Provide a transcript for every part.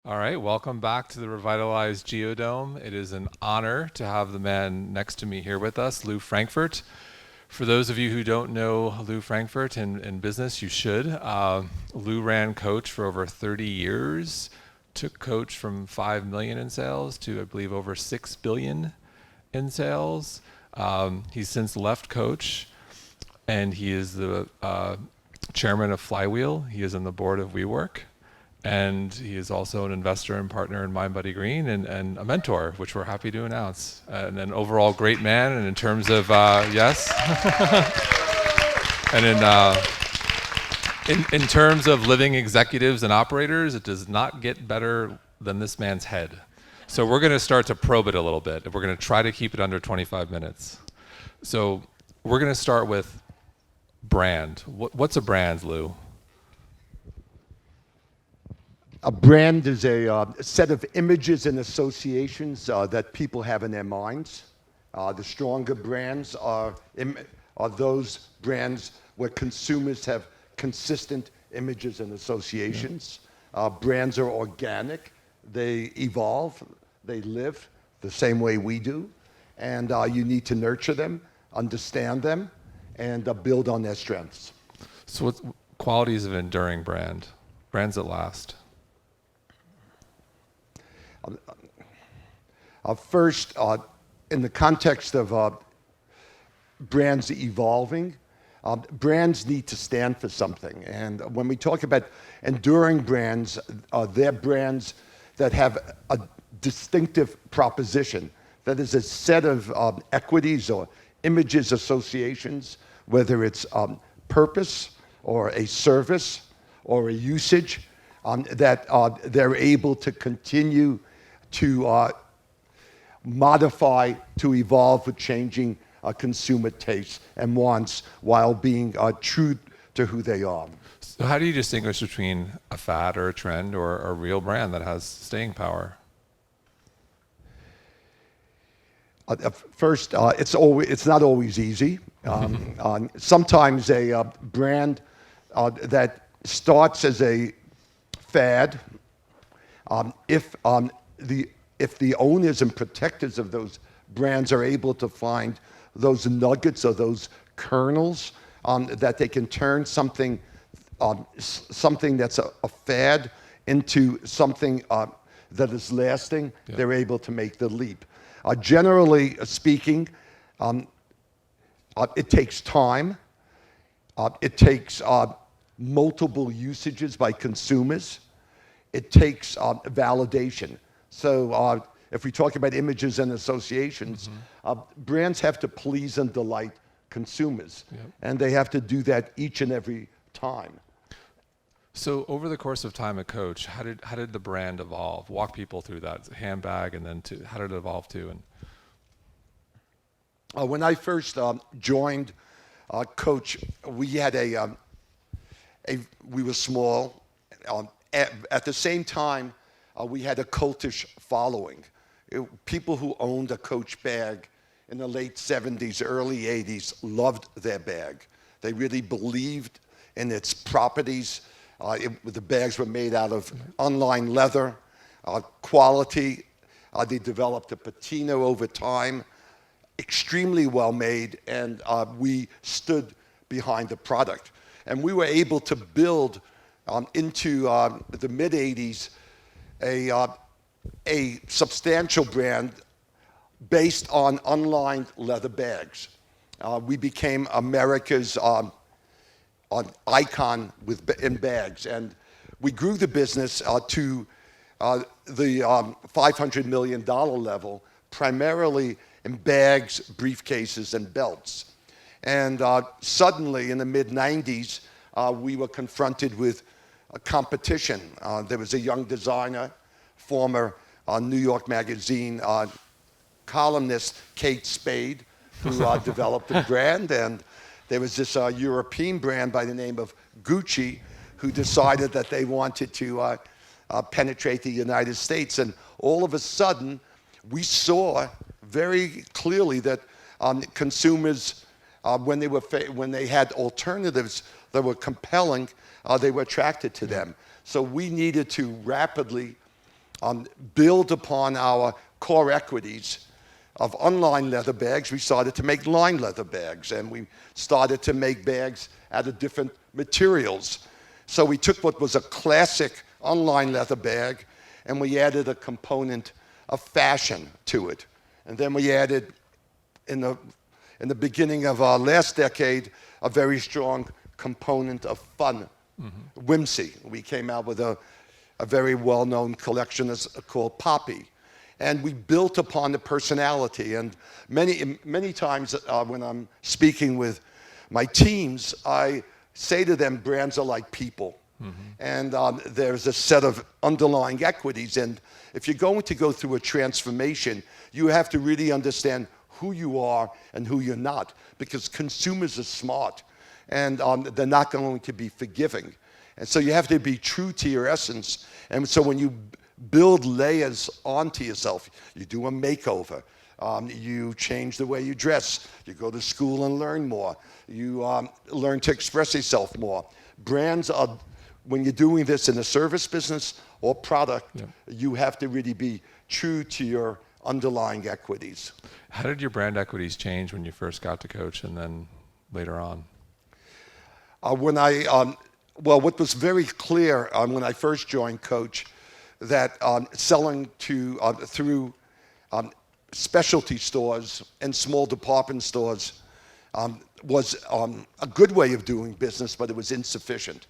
All right, welcome back to the revitalized Geodome. It is an honor to have the man next to me here with us, Lew Frankfort. For those of you who don't know Lew Frankfort in business, you should. Lew ran Coach for over 30 years, took Coach from 5 million in sales to, I believe, over 6 billion in sales. He's since left Coach, and he is the chairman of Flywheel. He is on the board of WeWork. And he is also an investor and partner in MindBody Green and a mentor, which we're happy to announce. And an overall great man. And in terms of, yes. And in terms of living executives and operators, it does not get better than this man's head. So we're going to start to probe it a little bit. We're going to try to keep it under 25 minutes. So we're going to start with brand. What's a brand, Lew? A brand is a set of images and associations that people have in their minds. The stronger brands are those brands where consumers have consistent images and associations. Brands are organic. They evolve. They live the same way we do. And you need to nurture them, understand them, and build on their strengths. So what qualities of an enduring brand? Brands that last. First, in the context of brands evolving, brands need to stand for something. And when we talk about enduring brands, they're brands that have a distinctive proposition. That is a set of equities or images, associations, whether it's purpose or a service or a usage, that they're able to continue to modify, to evolve with changing consumer tastes and wants while being true to who they are. So how do you distinguish between a fad or a trend or a real brand that has staying power? First, it's not always easy. Sometimes a brand that starts as a fad, if the owners and protectors of those brands are able to find those nuggets or those kernels that they can turn something that's a fad into something that is lasting, they're able to make the leap. Generally speaking, it takes time. It takes multiple usages by consumers. It takes validation. So if we talk about images and associations, brands have to please and delight consumers. And they have to do that each and every time. So over the course of time at Coach, how did the brand evolve? Walk people through that handbag, and then how did it evolve to? And when I first joined Coach, we had we were small. At the same time, we had a cultish following. People who owned a Coach bag in the late 70s, early 80s loved their bag. They really believed in its properties. The bags were made out of unlined leather, quality. They developed a patina over time, extremely well made, and we stood behind the product. And we were able to build into the mid-'80s a substantial brand based on unlined leather bags. We became America's icon in bags, and we grew the business to the $500 million level, primarily in bags, briefcases, and belts. And suddenly, in the mid-'90s, we were confronted with a competition. There was a young designer, former New York Magazine columnist, Kate Spade, who developed the brand, and there was this European brand by the name of Gucci who decided that they wanted to penetrate the United States. And all of a sudden, we saw very clearly that consumers, when they had alternatives that were compelling, they were attracted to them. So we needed to rapidly build upon our core equities of unlined leather bags, we started to make lined leather bags, and we started to make bags out of different materials. So we took what was a classic unlined leather bag, and we added a component of fashion to it. And then we added, in the beginning of our last decade, a very strong component of fun, whimsy. We came out with a very well-known collection called Poppy. And we built upon the personality. And many times when I'm speaking with my teams, I say to them, brands are like people. And there's a set of underlying equities. And if you're going to go through a transformation, you have to really understand who you are and who you're not. Because consumers are smart, and they're not going to be forgiving. And so you have to be true to your essence. And so when you build layers onto yourself, you do a makeover, you change the way you dress, you go to school and learn more, you learn to express yourself more. Brands are, when you're doing this in a service business or product, you have to really be true to your underlying equities. How did your brand equities change when you first got to Coach and then later on? What was very clear when I first joined Coach, that selling through specialty stores and small department stores was a good way of doing business, but it was insufficient.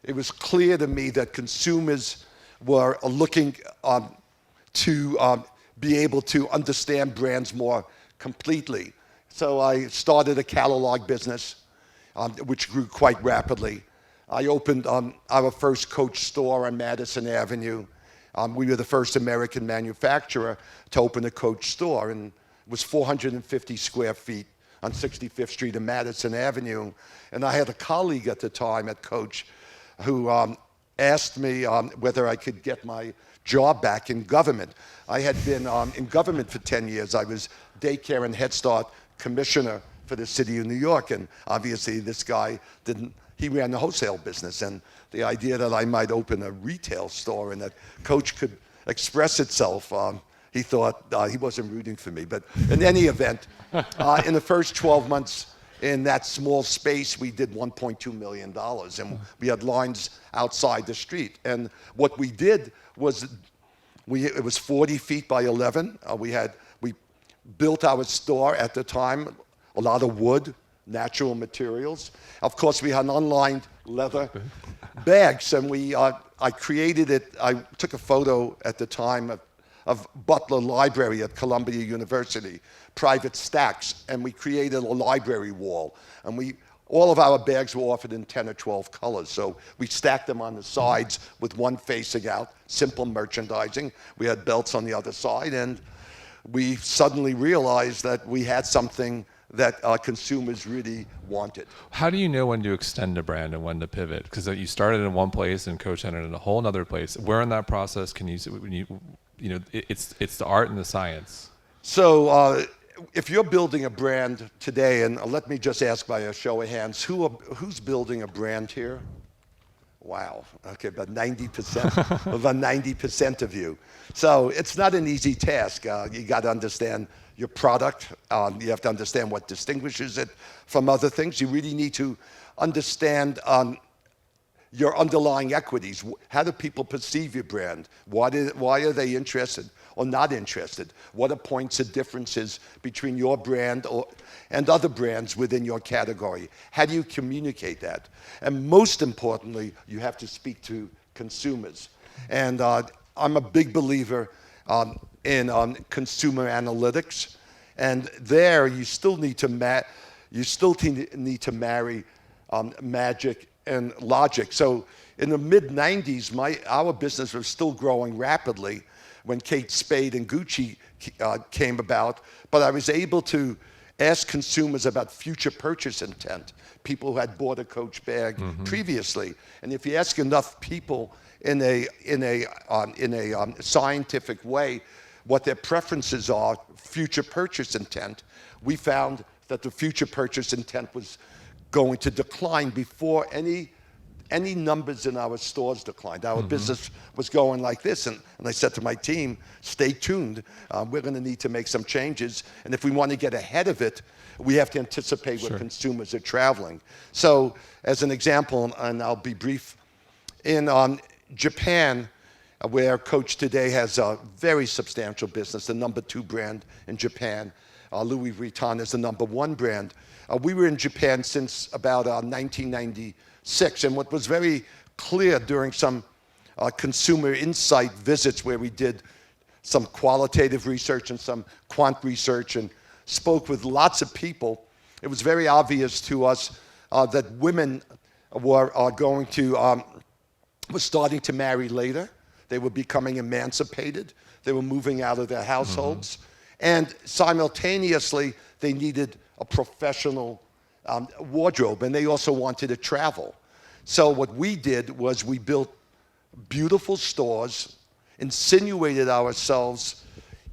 It was clear to me that consumers were looking to be able to understand brands more completely. So I started a catalog business, which grew quite rapidly. I opened our first Coach store on Madison Avenue. We were the first American manufacturer to open a Coach store, and it was 450 square feet on 65th Street and Madison Avenue. And I had a colleague at the time at Coach who asked me whether I could get my job back in government. I had been in government for 10 years. I was daycare and Head Start commissioner for the city of New York, and obviously this guy he ran the wholesale business, and the idea that I might open a retail store and that Coach could express itself, he thought he wasn't rooting for me. But in any event, in the first 12 months in that small space, we did $1.2 million, and we had lines outside the street. And what we did was, it was 40 feet by 11. We built our store at the time, a lot of wood, natural materials. Of course, we had unlined leather bags, and I created it. I took a photo at the time of Butler Library at Columbia University, private stacks, and we created a library wall. And all of our bags were offered in 10 or 12 colors. So we stacked them on the sides with one facing out, simple merchandising. We had belts on the other side, and we suddenly realized that we had something that consumers really wanted. How do you know when to extend a brand and when to pivot? Because you started in one place and Coach entered in a whole other place. Where in that process can it's the art and the science? So if you're building a brand today, and let me just ask by a show of hands, who's building a brand here? Wow, okay, about 90%, about 90% of you. So it's not an easy task. You got to understand your product. You have to understand what distinguishes it from other things. You really need to understand your underlying equities. How do people perceive your brand? Why are they interested or not interested? What are points of differences between your brand and other brands within your category? How do you communicate that? And most importantly, you have to speak to consumers. And I'm a big believer in consumer analytics, and there you still need to marry magic and logic. So in the mid-90s, our business was still growing rapidly when Kate Spade and Gucci came about, but I was able to ask consumers about future purchase intent, people who had bought a Coach bag previously. And if you ask enough people in a scientific way what their preferences are, future purchase intent, we found that the future purchase intent was going to decline before any any numbers in our stores declined. Our business was going like this, and I said to my team, stay tuned. We're going to need to make some changes, and if we want to get ahead of it, we have to anticipate where consumers are traveling. So, as an example, and I'll be brief, in Japan, where Coach today has a very substantial business, the number 2 brand in Japan, Louis Vuitton is the number 1 brand. We were in Japan since about 1996, and what was very clear during some consumer insight visits where we did some qualitative research and some quant research and spoke with lots of people, it was very obvious to us that women were starting to marry later. They were becoming emancipated. They were moving out of their households. And simultaneously, they needed a professional wardrobe, and they also wanted to travel. So what we did was we built beautiful stores, insinuated ourselves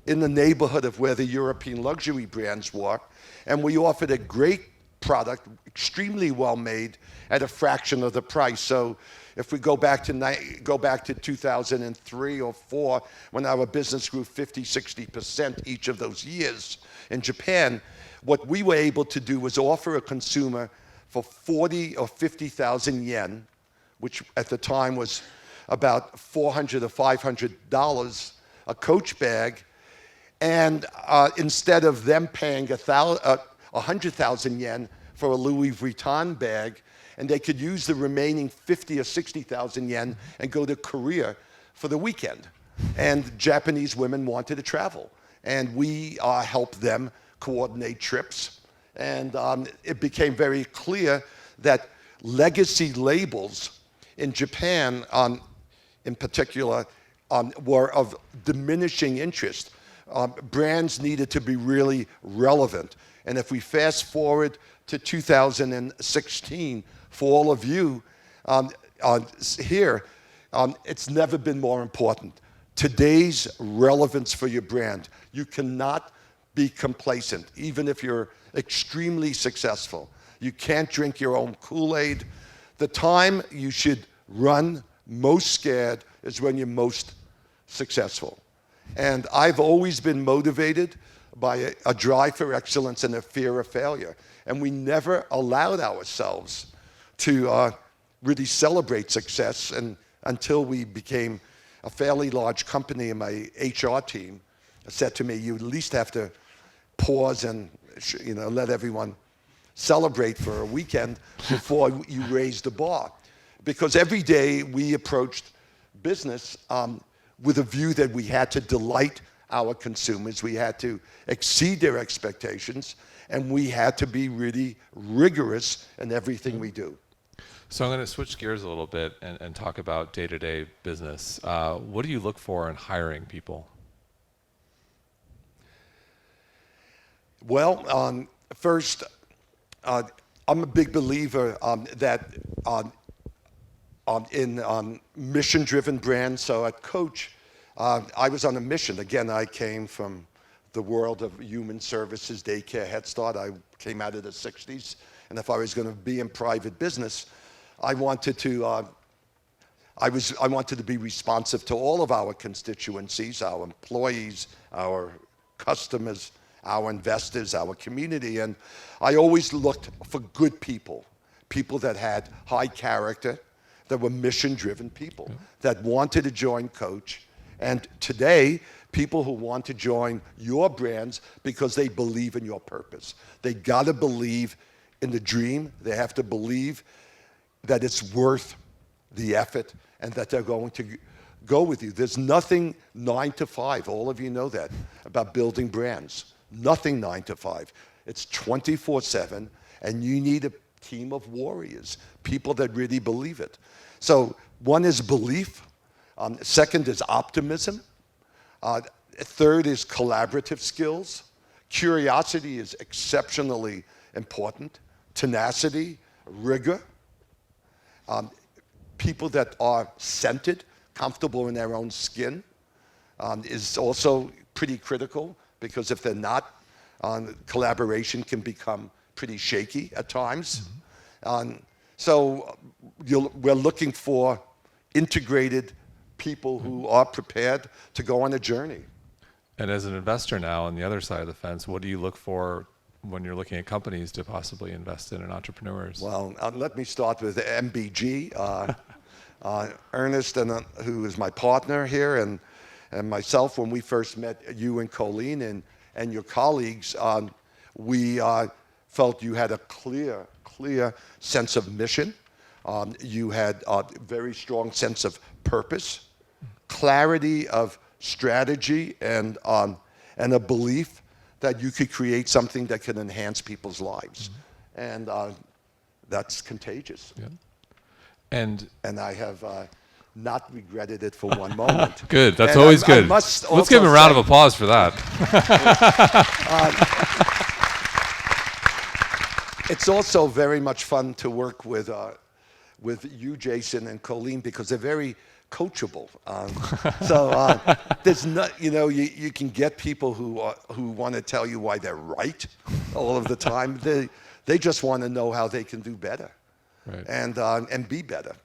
in the neighborhood of where the European luxury brands were, and we offered a great product, extremely well made, at a fraction of the price. So if we go back to 2003 or 4, when our business grew 50, 60% each of those years in Japan, what we were able to do was offer a consumer for 40 or 50,000 yen, which at the time was about $400 or $500, a Coach bag, and instead of them paying 100,000 yen for a Louis Vuitton bag, and they could use the remaining 50 or 60,000 yen and go to Korea for the weekend. And Japanese women wanted to travel, and we helped them coordinate trips. And it became very clear that legacy labels in Japan, in particular, were of diminishing interest. Brands needed to be really relevant. And if we fast forward to 2016, for all of you here, it's never been more important. Today's relevance for your brand. You cannot be complacent, even if you're extremely successful. You can't drink your own KoolAid. The time you should run most scared is when you're most successful. And I've always been motivated by a drive for excellence and a fear of failure. And we never allowed ourselves to really celebrate success, and until we became a fairly large company, and my HR team said to me, you at least have to pause and let everyone celebrate for a weekend before you raise the bar. Because every day we approached business with a view that we had to delight our consumers, we had to exceed their expectations, and we had to be really rigorous in everything we do. So I'm going to switch gears a little bit and talk about day-to-day business. What do you look for in hiring people? Well, first, I'm a big believer that in mission-driven brands. So at Coach, I was on a mission. Again, I came from the world of human services, daycare, Head Start. I came out of the 60s, and if I was going to be in private business, I wanted to be responsive to all of our constituencies, our employees, our customers, our investors, our community. And I always looked for good people, people that had high character, that were mission-driven people, that wanted to join Coach. And today, people who want to join your brands because they believe in your purpose. They got to believe in the dream. They have to believe that it's worth the effort and that they're going to go with you. There's nothing 9 to 5, all of you know that, about building brands. Nothing 9 to 5. It's 24/7, and you need a team of warriors, people that really believe it. So one is belief. Second is optimism. Third is collaborative skills. Curiosity is exceptionally important. Tenacity, rigor. People that are centered, comfortable in their own skin, is also pretty critical, because if they're not, collaboration can become pretty shaky at times. So we're looking for integrated people who are prepared to go on a journey. And as an investor now on the other side of the fence, what do you look for when you're looking at companies to possibly invest in and entrepreneurs? Well, let me start with MBG. Ernest, who is my partner here, and myself, when we first met you and Colleen and your colleagues, we felt you had a clear sense of mission. You had a very strong sense of purpose, clarity of strategy, and a belief that you could create something that can enhance people's lives. And that's contagious. Yeah. And I have not regretted it for one moment. Good. That's And always I good. must Let's give him a round of say, applause for that. It's also very much fun to work with you, Jason, and Colleen, because they're very coachable. So there's not, you can get people who want to tell you why they're right all of the time. They just want to know how they can do better, Right. and be better.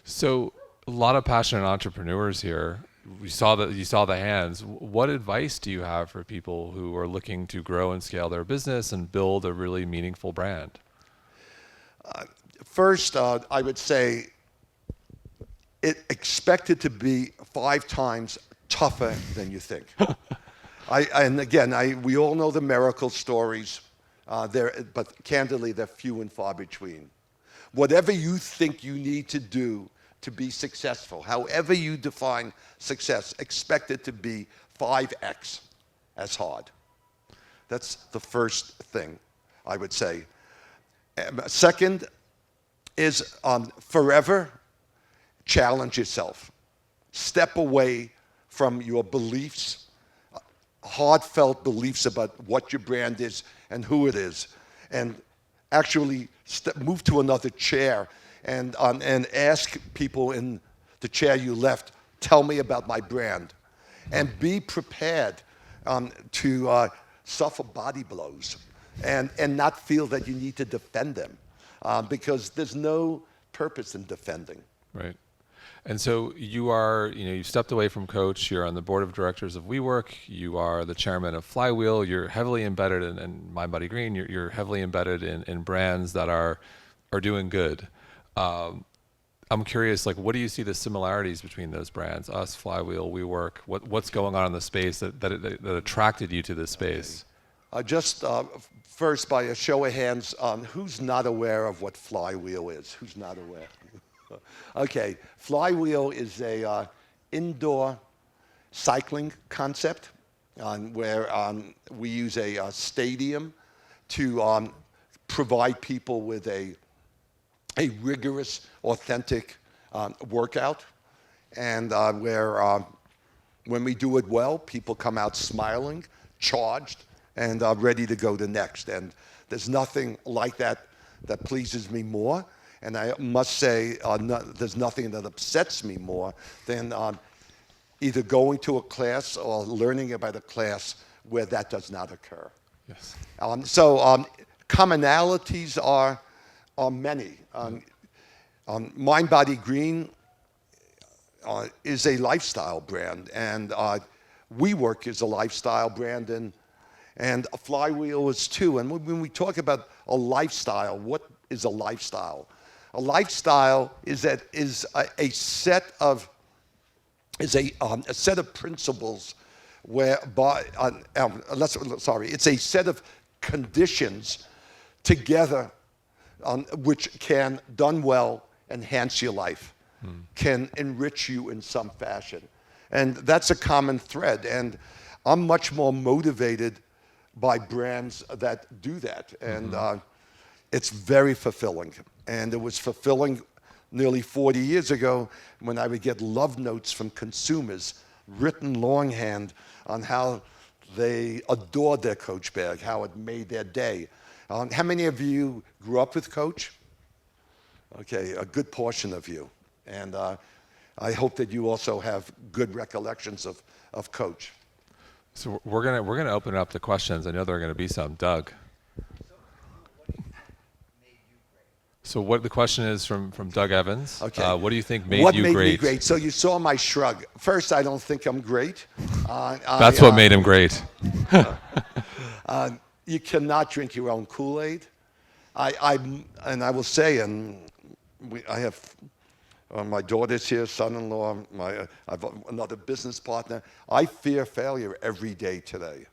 So a lot of passionate entrepreneurs here. You saw the hands. What advice do you have for people who are looking to grow and scale their business and build a really meaningful brand? First, I would say expect it to be 5 times tougher than you think. We all know the miracle stories, but candidly, they're few and far between. Whatever you think you need to do to be successful, however you define success, expect it to be 5x as hard. That's the first thing I would say. Second is forever challenge yourself. Step away from your beliefs, heartfelt beliefs about what your brand is and who it is, and actually move to another chair and ask people in the chair you left, tell me about my brand. And be prepared to suffer body blows and not feel that you need to defend them, because there's no purpose in defending. Right. And so you've stepped away from Coach. You're on the board of directors of WeWork. You are the chairman of Flywheel. You're heavily embedded in MindBodyGreen. You're heavily embedded in brands that are doing good. I'm curious, what do you see the similarities between those brands, us, Flywheel, WeWork? What's going on in the space that attracted you to this space? Just first, by a show of hands, who's not aware of what Flywheel is? Who's not aware? Okay, Flywheel is a indoor cycling concept where we use a stadium to provide people with a rigorous, authentic workout, and where when we do it well, people come out smiling, charged, and ready to go to next. And there's nothing like that pleases me more. And I must say, there's nothing that upsets me more than either going to a class or learning about a class where that does not occur. Yes. Commonalities are many. MindBodyGreen is a lifestyle brand, and WeWork is a lifestyle brand, and Flywheel is too. And when we talk about a lifestyle, what is a lifestyle? A lifestyle is a set of principles it's a set of conditions together which can, done well, enhance your life, can enrich you in some fashion. And that's a common thread. And I'm much more motivated by brands that do that. And it's very fulfilling. And it was fulfilling nearly 40 years ago when I would get love notes from consumers written longhand on how they adored their Coach bag, how it made their day. How many of you grew up with Coach? Okay, a good portion of you. And I hope that you also have good recollections of Coach. So we're gonna open it up to questions. I know there are gonna be some. Doug. So what the question is from Doug Evans. Okay. What do you think made What you made great? me great? So you saw my shrug. First, I don't think I'm great. That's what made him great. You cannot drink your own KoolAid. And I will say, and I have my daughter's here, son-in-law, I have another business partner. I fear failure every day today.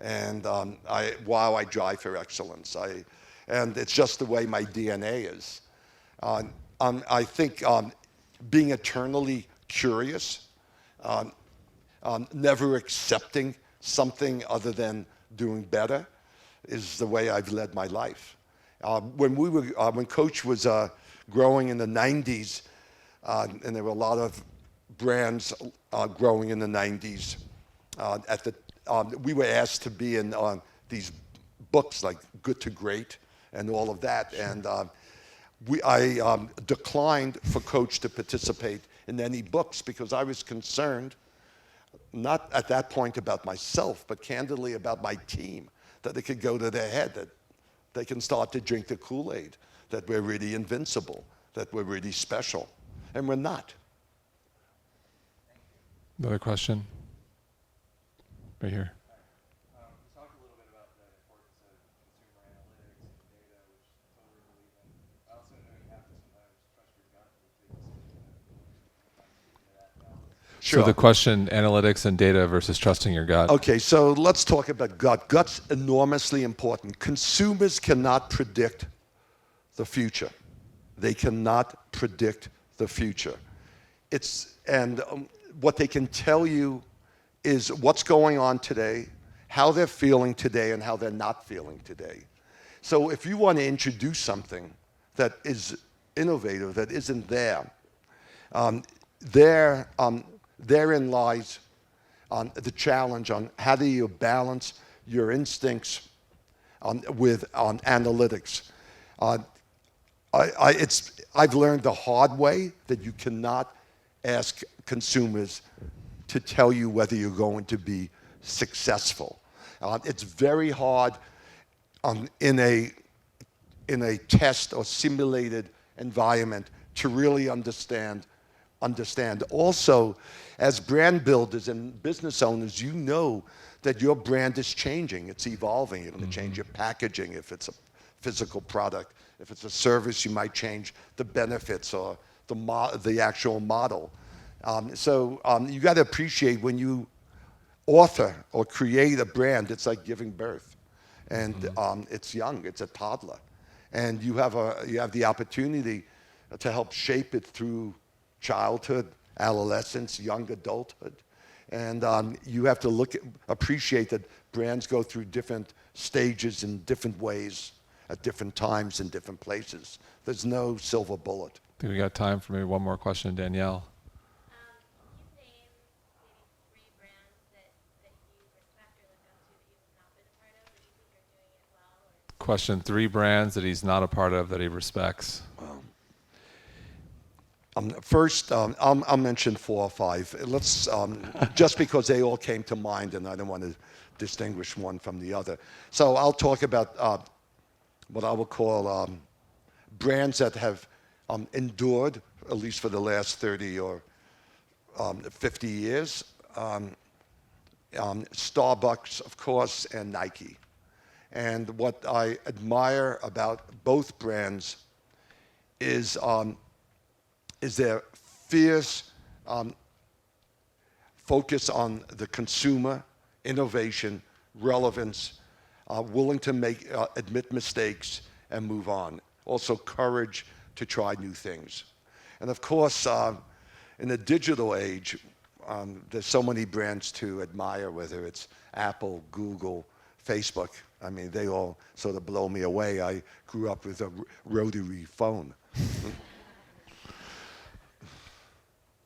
And I drive for excellence. And it's just the way my DNA is. I think being eternally curious, never accepting something other than doing better, is the way I've led my life. When Coach was growing in the 90s, and there were a lot of brands growing in the 90s, we were asked to be in these books like Good to Great and all of that. And I declined for Coach to participate in any books because I was concerned, not at that point about myself, but candidly about my team, that it could go to their head, that they can start to drink the KoolAid, that we're really invincible, that we're really special. And we're not. Another question? Right here. We talked a little bit about the importance of consumer analytics and data, which I totally believe in. I also know you have to sometimes trust your gut to take decisions that balance. Sure. So the question, analytics and data versus trusting your gut. Okay, so let's talk about gut. Gut's enormously important. Consumers cannot predict the future. They cannot predict the future. What they can tell you is what's going on today, how they're feeling today, and how they're not feeling today. So if you want to introduce something that is innovative, that isn't there, therein lies the challenge on how do you balance your instincts with analytics. I've learned the hard way that you cannot ask consumers to tell you whether you're going to be successful. It's very hard in a test or simulated environment to really understand. Also, as brand builders and business owners, you know that your brand is changing. It's evolving. You're going to change your packaging if it's a physical product. If it's a service, you might change the benefits or the actual model. So you got to appreciate when you author or create a brand, it's like giving birth. And it's young, it's a toddler. And you have the opportunity to help shape it through childhood, adolescence, young adulthood. And you have to appreciate that brands go through different stages in different ways at different times in different places. There's no silver bullet. I think we got time for maybe one more question, Danielle. Can you name maybe 3 brands that you respect or look up to that you have not been a part of, or you think are doing it well? Or Question, 3 brands that he's not a part of that he respects. First, I'll mention 4 or 5. Let's just because they all came to mind, and I don't want to distinguish one from the other. So I'll talk about what I will call brands that have endured, at least for the last 30 or 50 years. Starbucks, of course, and Nike. And what I admire about both brands is their fierce focus on the consumer, innovation, relevance, willing to admit mistakes and move on. Also courage to try new things. And of course, in the digital age, there's so many brands to admire, whether it's Apple, Google, Facebook. I mean, they all sort of blow me away. I grew up with a rotary phone.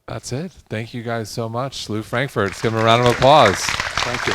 That's it. Thank you guys so much. Lew Frankfort, let's give him a round of applause. Thank you.